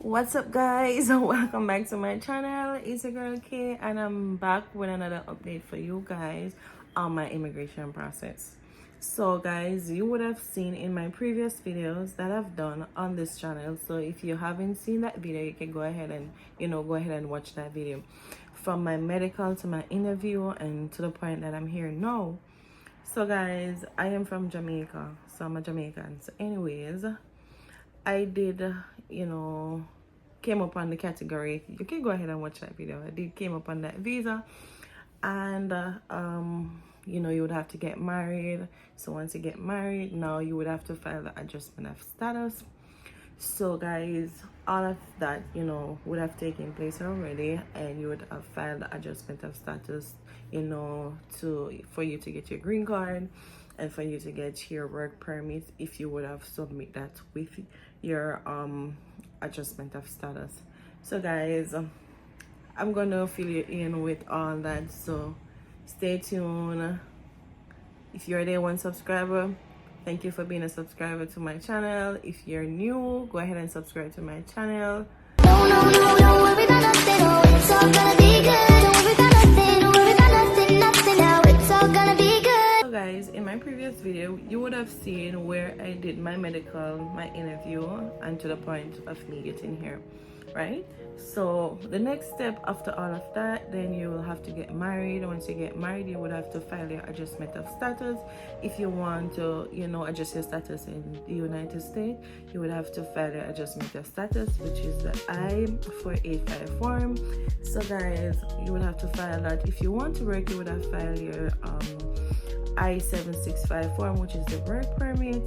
What's up, guys? Welcome back to my channel. It's your girl K, and I'm back with another update for you guys on my immigration process. So guys, you would have seen in my previous videos that I've done on this channel. So if you haven't seen that video, you can go ahead and watch that video, from my medical to my interview and to the point that I'm here now. So guys, I am from Jamaica, so I'm a Jamaican. So anyways, I did, came up on the category. You can go ahead and watch that video. I did came up on that visa, and you would have to get married. So once you get married, now you would have to file the adjustment of status. So guys, all of that would have taken place already, and you would have filed the adjustment of status for you to get your green card and for you to get your work permit, if you would have submit that with your adjustment of status. So guys, I'm gonna fill you in with all that, so stay tuned. If you're a day one subscriber, thank you for being a subscriber to my channel. If you're new, go ahead and subscribe to my channel. No, don't worry about nothing, oh, it's all gonna be good. Don't worry about nothing, don't worry about nothing now, it's all gonna be good. So guys, in my previous video, you would have seen where I did my medical, my interview, and to the point of me getting here, right? So the next step after all of that, then you will have to get married. Once you get married, you would have to file your adjustment of status. If you want to adjust your status in the United States, you would have to file your adjustment of status, which is the I485 form. So guys, you would have to file that. If you want to work, you would have to file your I485 form, which is the work permit.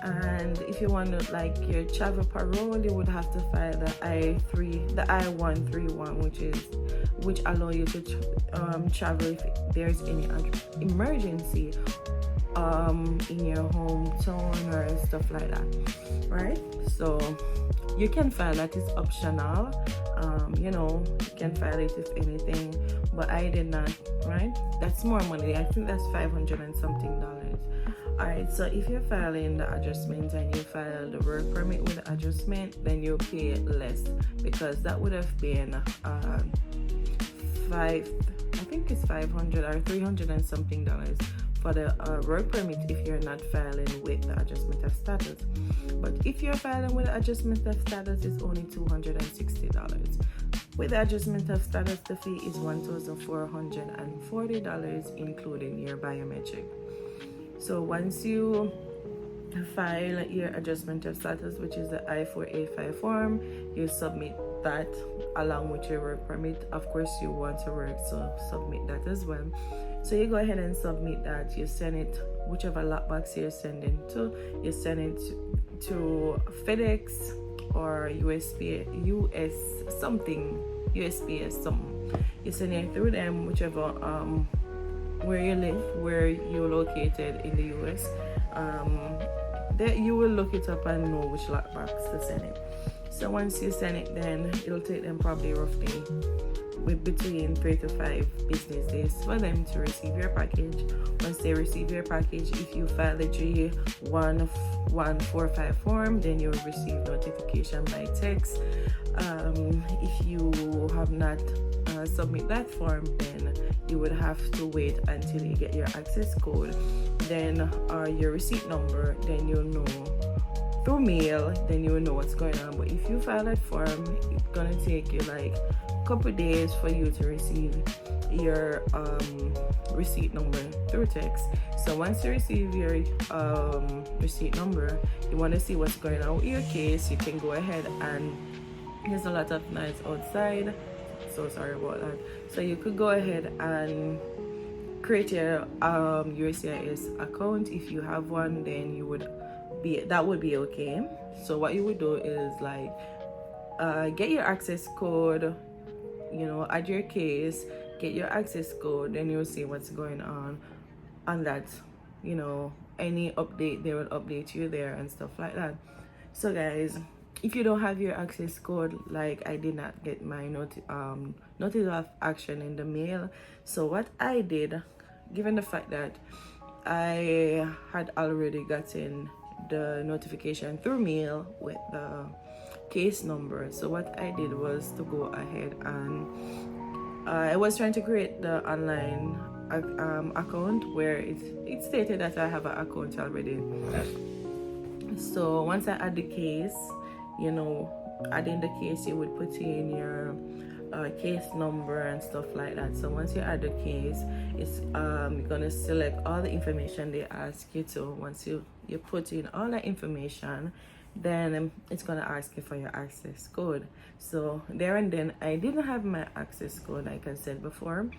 And if you want to your travel parole, you would have to file the I131, which allow you to travel if there's any emergency in your hometown or stuff like that, right? So you can file that. It's optional. You can file it if anything, but I did not, right? That's more money. I think that's $500 and something. All right, so if you're filing the adjustment and you file the work permit with the adjustment, then you'll pay less, because that would have been I think it's $500 or $300 and something for the work permit if you're not filing with the adjustment of status. But if you're filing with the adjustment of status, it's only $260. With the adjustment of status, the fee is $1,440, including your biometric. So once you file your adjustment of status, which is the I485 form, you submit that along with your work permit. Of course, you want to work, so submit that as well. So you go ahead and submit that. You send it whichever lockbox you're sending to. You send it to FedEx or USPS something. You send it through them, whichever where you live, where you're located in the US. That you will look it up and know which lockbox to send it. So once you send it, then it'll take them probably roughly between 3 to 5 business days for them to receive your package. Once they receive your package, if you file the J1145 form, then you'll receive notification by text. If you have not submit that form, then you would have to wait until you get your access code, then your receipt number, then you'll know through mail, then you'll know what's going on. But if you file that form, it's gonna take you a couple days for you to receive your receipt number through text. So once you receive your receipt number, you want to see what's going on with your case, you can go ahead, and there's a lot of noise outside, so sorry about that. So you could go ahead and create your u.s.a account. If you have one, then that would be okay. So what you would do is get your access code, add your case, get your access code, then you'll see what's going on that. Any update, they will update you there and stuff like that. So guys, if you don't have your access code, I did not get my notice of action in the mail. So what I did, given the fact that I had already gotten the notification through mail with the case number. So what I did was to go ahead and I was trying to create the online account where it stated that I have an account already. So once I add the case, adding the case, you would put in your case number and stuff like that. So once you add the case, it's you're gonna select all the information they ask you to. Once you put in all that information, then it's gonna ask you for your access code. So there and then I didn't have my access code, like I said before.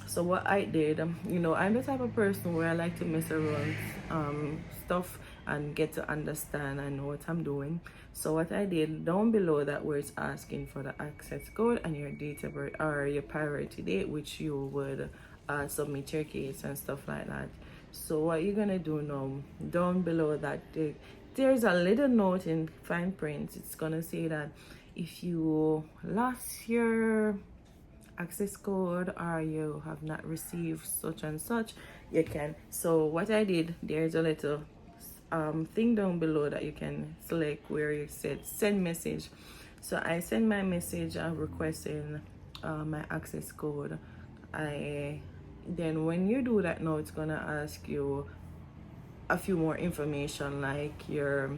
So what I did, I'm the type of person where I like to mess around stuff and get to understand and know what I'm doing. So what I did, down below that where it's asking for the access code and your date of birth or your priority date, which you would submit your case and stuff like that. So what you're gonna do now, down below that, there's a little note in fine print. It's gonna say that if you lost your access code or you have not received such and such, you can. So what I did, there's a little thing down below that you can select where you said send message. So I send my message requesting my access code. Then when you do that, now it's gonna ask you a few more information like your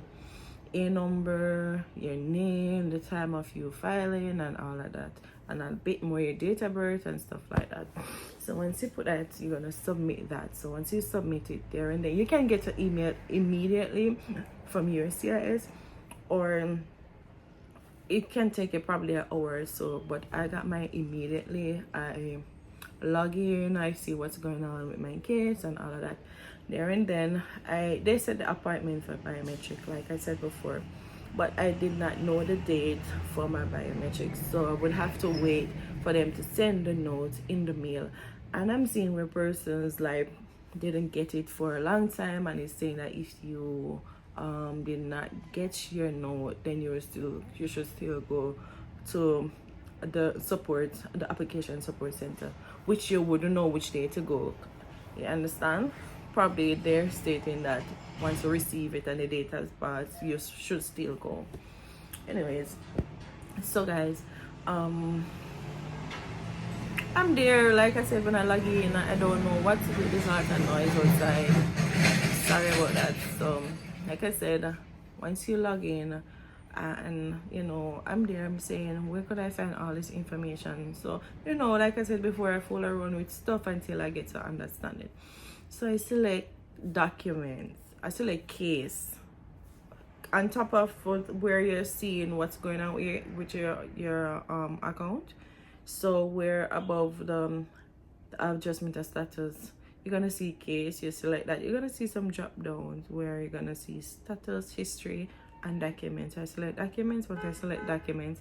A number, your name, the time of you filing and all of that, and a bit more your date of birth and stuff like that. So once you put that, you're gonna submit that. So once you submit it there and then, you can get an email immediately from u.s.a, or it can take you probably an hour or so, but I got mine immediately. I log in, I see what's going on with my case and all of that there and then. They set the appointment for biometric, like I said before, but I did not know the date for my biometrics, so I would have to wait for them to send the note in the mail. And I'm seeing where persons like didn't get it for a long time, and it's saying that if you did not get your note, then you should still go to the application support center, which you wouldn't know which day to go. You understand? Probably they're stating that once you receive it and the date has passed, you should still go. Anyways, so guys, I'm there. Like I said, when I log in, I don't know what to do. There's not a noise outside. Sorry about that. So like I said, once you log in, and I'm there, I'm saying, where could I find all this information? So like I said before, I fool around with stuff until I get to understand it. So I select documents, I select case. On top of where you're seeing what's going on with your account, so we're above the adjustment of status, you're gonna see case. You select that, you're gonna see some drop downs where you're gonna see status, history, and documents. I select documents. Once I select documents,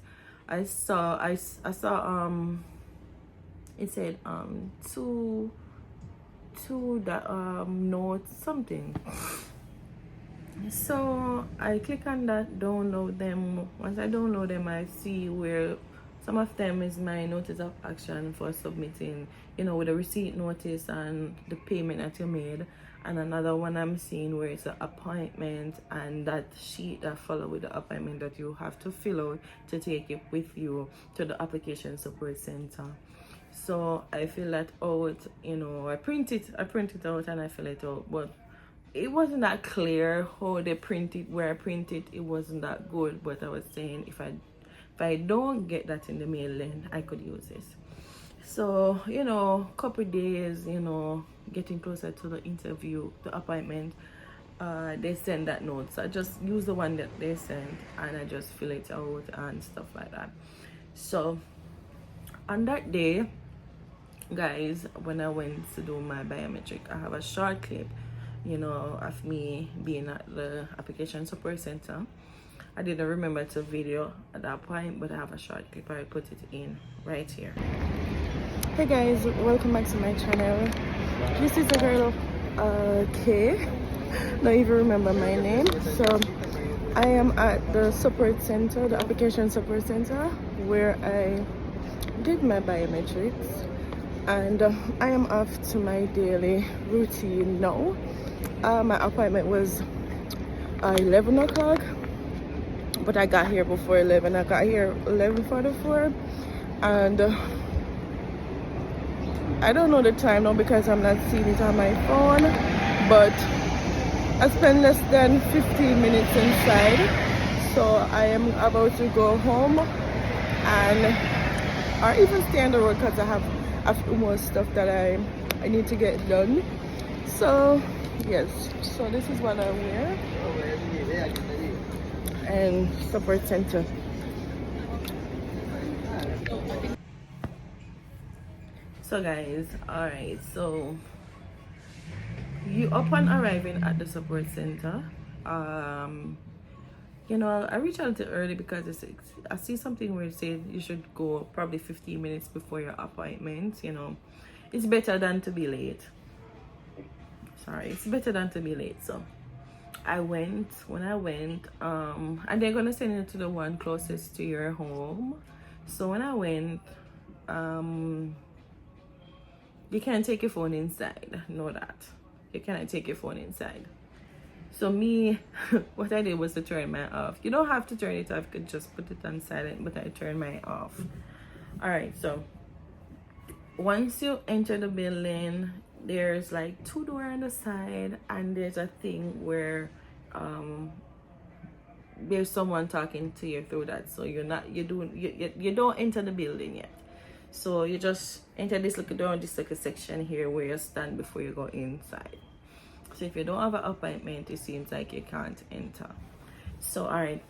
I saw it said two notes something. So I click on that, download them. Once I download them, I see where some of them is my notice of action for submitting, with a receipt notice and the payment that you made. And another one I'm seeing where it's an appointment and that sheet that follow with the appointment that you have to fill out to take it with you to the application support center. So I fill that out, I print it out and I fill it out, but it wasn't that clear how they print it. Where I print it, it wasn't that good. But I was saying, if I don't get that in the mail, then I could use this. So couple days, getting closer to the interview, the appointment, they send that note. So I just use the one that they sent and I just fill it out and stuff like that. So on that day, guys, when I went to do my biometric, I have a short clip of me being at the application support center. I didn't remember to video at that point, but I have a short clip. I put it in right here. Hey guys, welcome back to my channel. This is the girl K. Don't even remember my name. So I am at the support center, the application support center, where I did my biometrics, and I am off to my daily routine now. My appointment was 11 o'clock, but I got here before 11. I got here 11:44, and I don't know the time now because I'm not seeing it on my phone, but I spent less than 15 minutes inside, so I am about to go home and or even stay on the road because I have a few more stuff that I need to get done. So yes, so this is what I wear and support center. So guys, all right, so you upon arriving at the support center, you know, I reached out to early because I see something where it says you should go probably 15 minutes before your appointment. You know, it's better than to be late. Sorry, it's better than to be late. So I went. When I went, and they're gonna send you to the one closest to your home. So when I went, you can't take your phone inside. Know that. You cannot take your phone inside. So me, what I did was to turn mine off. You don't have to turn it off, you could just put it on silent, but I turned mine off. Alright, so once you enter the building, there's like 2 doors on the side, and there's a thing where there's someone talking to you through that. So you don't enter the building yet. So you just enter this little door, this little section here where you stand before you go inside. So if you don't have an appointment, it seems like you can't enter. So alright,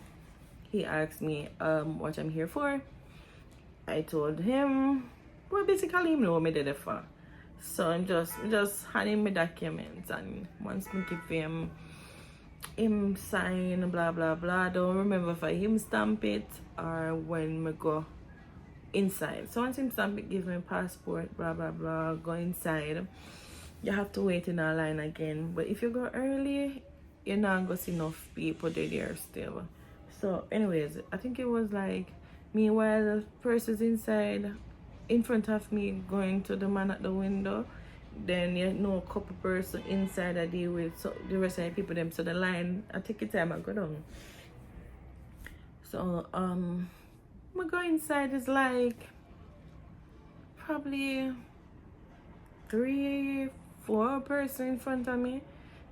he asked me what I'm here for. I told him, well, basically him know me there for. So I'm just handing me documents, and once me give him sign blah blah blah. Don't remember if I him stamp it or when me go inside. So once him stamp it, give me passport blah blah blah, go inside. You have to wait in a line again, but if you go early, you're not gonna see enough people there still. So anyways, I think it was like, meanwhile person's inside in front of me going to the man at the window, then you know a couple person inside I deal with, so the rest of the people them, so the line I take your time I go down. So I go inside, is like probably 3-4 person in front of me.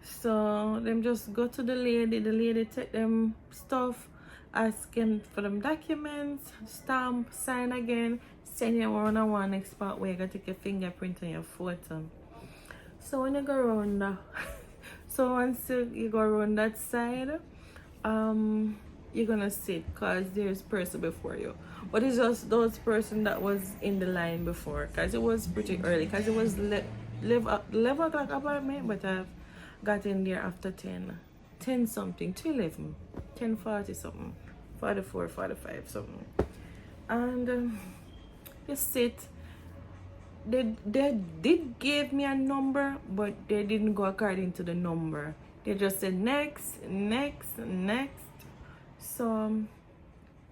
So them just go to the lady take them stuff, ask him for them documents, stamp, sign again, send you around a one next part where you gotta take your fingerprint and your photo. So when you go around so once you go around that side, you're gonna sit because there's person before you, but it's just those person that was in the line before, because it was pretty early, because it was 11 o'clock appointment, but I've got in there after 10 something to 11, 10:40 something, 44 45 something, and you sit. They did give me a number, but they didn't go according to the number. They just said next. So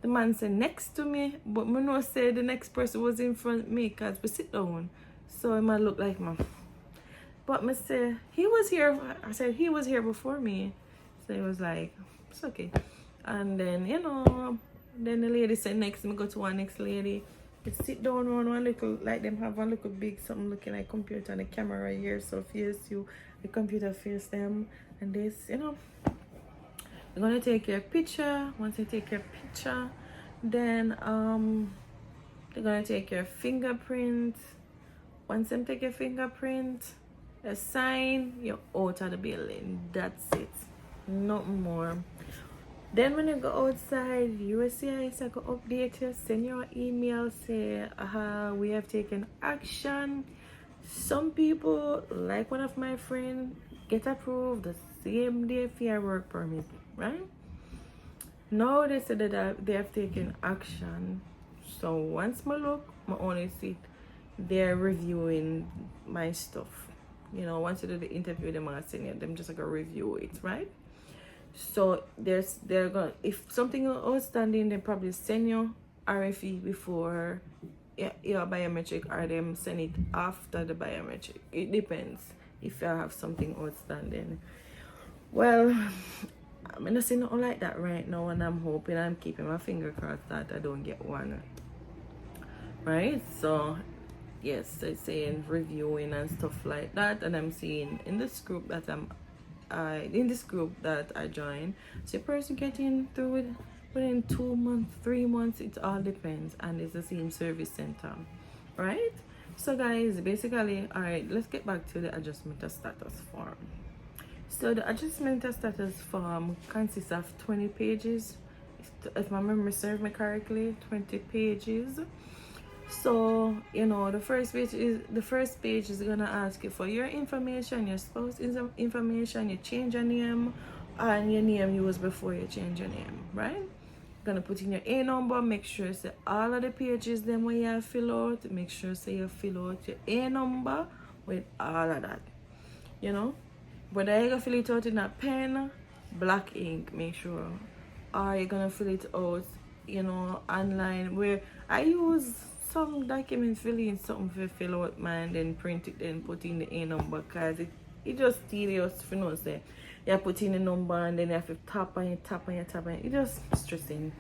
the man said next to me, but me no say the next person was in front of me because we sit down. So it might look like me. But me say he was here. I said he was here before me. So he was like, it's okay. And then then the lady said next. Me go to one next lady. It sit down on one little, like them have one little big something looking like computer and the camera right here, so face you, the computer face them, and this, they're gonna take your picture. Once they take your picture, then they're gonna take your fingerprint. Once them take your fingerprint, a sign, you're out of the building. That's it, nothing more. Then when you go outside, u.s.a is like update you, send you an email, say we have taken action. Some people, like one of my friends, get approved the same day for your work permit, right? Now they said that they have taken action. So once I look, I only see they're reviewing my stuff. Once you do the interview, they're gonna send you, them just like a review it, right? So they're gonna, if something outstanding, they probably send you RFE before your biometric, or them send it after the biometric. It depends if you have something outstanding. Well, I'm not seeing nothing like that right now, and I'm hoping, I'm keeping my finger crossed that I don't get one. Right? So yes, it's saying reviewing and stuff like that, and I'm seeing in this group that I joined, so a person getting through it within 2 months, 3 months, it all depends, and it's the same service center, right? So guys, basically, all right, let's get back to the adjustment of status form. So the adjustment of status form consists of 20 pages, if my memory serves me correctly, 20 pages. So you know, the first page is gonna ask you for your information, your spouse information, you change your name, and your name you was before you change your name, right? Gonna put in your A number. Make sure say all of the pages them where you fill out, make sure say you fill out your A number with all of that, you know. Whether you're gonna fill it out in a pen, black ink, make sure, or you're gonna fill it out, you know, online. Where I use some documents, fill in something for fill out mine, then print it, then put in the A number, cause it just tedious, you know. Say you put in the number and then you have to tap on it, tap on it, tap on it. It just stressing.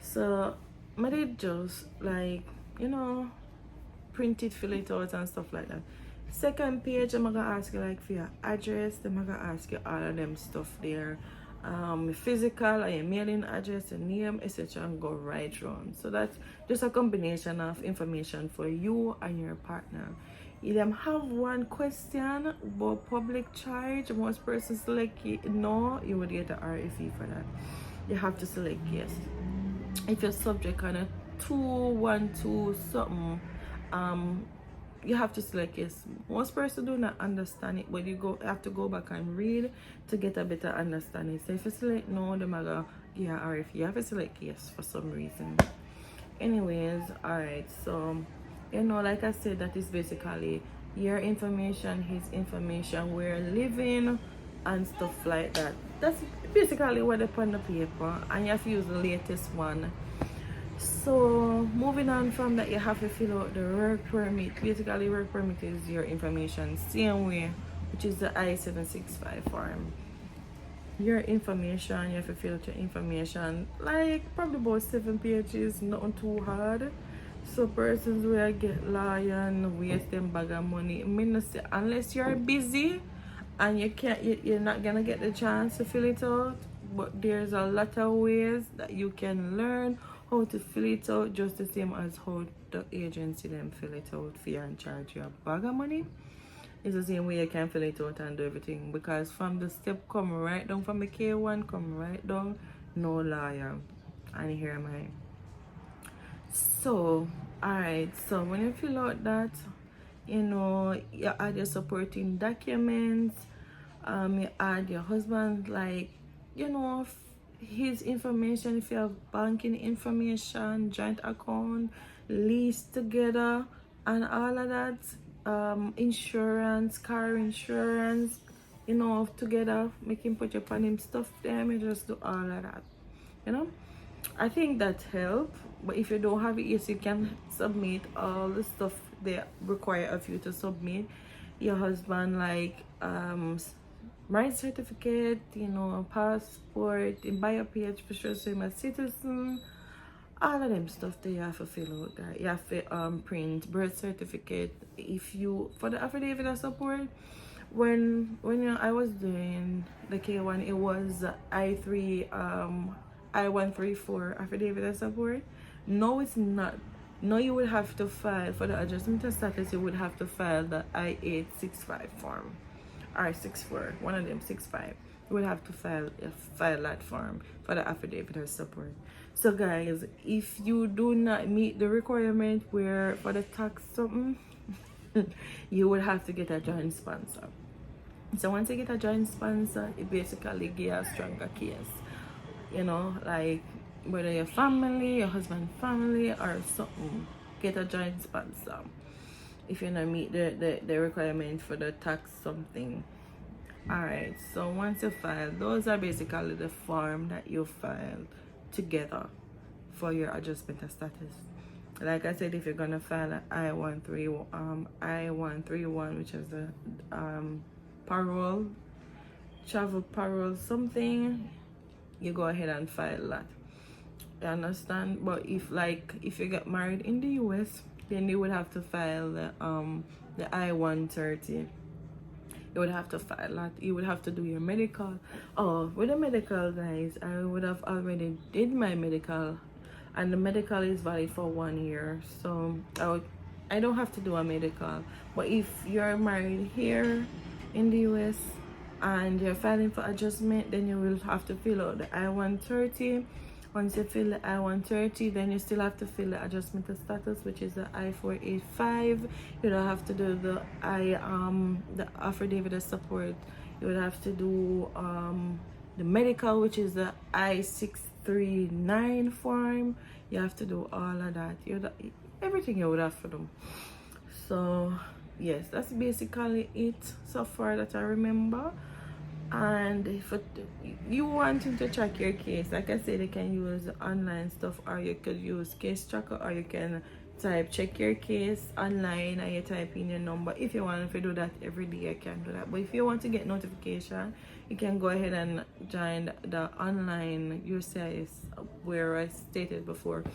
So I did just like, you know, print it, fill it out and stuff like that. Second page, I'm gonna ask you like for your address. I'm gonna ask you all of them stuff there. Physical or your mailing address, your name, etc. and go right round. So that's just a combination of information for you and your partner. If them have one question about public charge, most persons select no, you would get an RFE for that. You have to select yes. If you're subject on a 212 something, you have to select yes. Most persons do not understand it, but you have to go back and read to get a better understanding. So if you select no, the maga, yeah, or if you have to select yes for some reason. Anyways, alright, so you know, like I said, that is basically your information, his information, we're living and stuff like that. That's basically what they put on the paper, and you have to use the latest one. So moving on from that, you have to fill out the work permit. Basically, work permit is your information, same way, which is the I-765 form. Your information, you have to fill out your information, like probably about 7 pages, nothing too hard. So persons will get lawyer and waste them bag of money. I mean, not say, unless you're busy and you're not gonna get the chance to fill it out, but there's a lot of ways that you can learn how to fill it out, just the same as how the agency them fill it out for you and charge you a bag of money. It's the same way you can fill it out and do everything, because from the step come right down, from the K1 come right down, no lawyer. And here am I. So alright, so when you fill out that, you know, you add your supporting documents, you add your husband, like, you know, his information, if you have banking information, joint account, lease together, and all of that, insurance, car insurance, you know, together, make him put your on him stuff there, you just do all of that, you know. I think that help, but if you don't have it, yes, you can submit all the stuff they require of you to submit. Your husband, like marriage certificate, you know, passport, in Biometrics for sure, so I'm a citizen. All of them stuff that you have to fill out, guys. You have to print birth certificate. If you, for the affidavit of support, when you know, I was doing the K1, it was I134 affidavit of support. No, it's not. No, you would have to file for the adjustment of status. You would have to file the I865 form, or 64, one of them 65. You would have to file that form for the affidavit of support. So guys, if you do not meet the requirement where for the tax something, you would have to get a joint sponsor. So once you get a joint sponsor, it basically gives a stronger case. You know, like whether your family, your husband family, or something, get a joint sponsor if you don't meet the requirement for the tax something. Alright, so once you file, those are basically the form that you filed together for your adjustment of status. Like I said, if you're gonna file an I131, which is the parole, travel parole something, you go ahead and file that. You understand? But if you get married in the US, then you would have to file the I-130. You would have to file that. You would have to do your medical. Oh, with the medical, guys, I would have already did my medical, and the medical is valid for 1 year. So I don't have to do a medical. But if you're married here in the US and you're filing for adjustment, then you will have to fill out the I-130. Once you fill the I-130, then you still have to fill the adjustment of status, which is the I485. You don't have to do the the affidavit of support. You would have to do the medical, which is the I639 form. You have to do all of that. Everything you would have to do. So yes, that's basically it so far that I remember. And if you wanting to track your case, like I said, you can use online stuff, or you could use case tracker, or you can type check your case online and you type in your number. If you want to do that every day, you can do that. But if you want to get notification, you can go ahead and join the online u.s.a, where I stated before,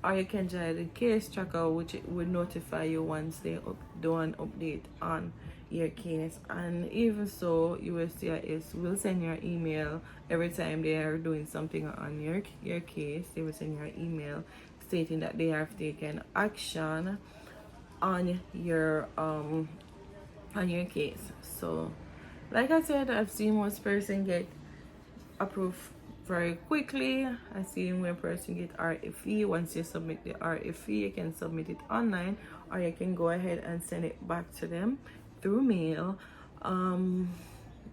or you can join the case tracker, which will notify you once they do an update on your case. And even so, u.s.a will send your email every time they are doing something on your case. They will send your email stating that they have taken action on your case. So like I said, I've seen most person get approved very quickly. I see when a person get RFE. Once you submit the RFE, you can submit it online, or you can go ahead and send it back to them through mail.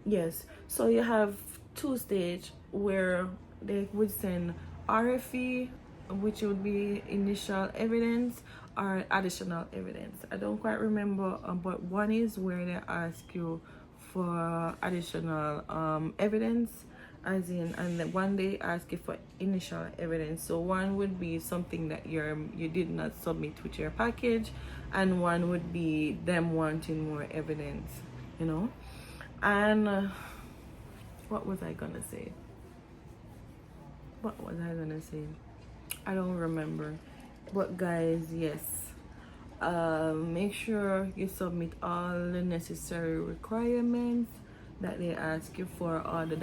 Yes, so you have two stage where they would send RFE, which would be initial evidence or additional evidence. I don't quite remember, but one is where they ask you for additional evidence, as in, and then one they ask you for initial evidence. So one would be something that you did not submit with your package, and one would be them wanting more evidence, you know. And what was I gonna say? I don't remember. But guys, yes, make sure you submit all the necessary requirements that they ask you for, all the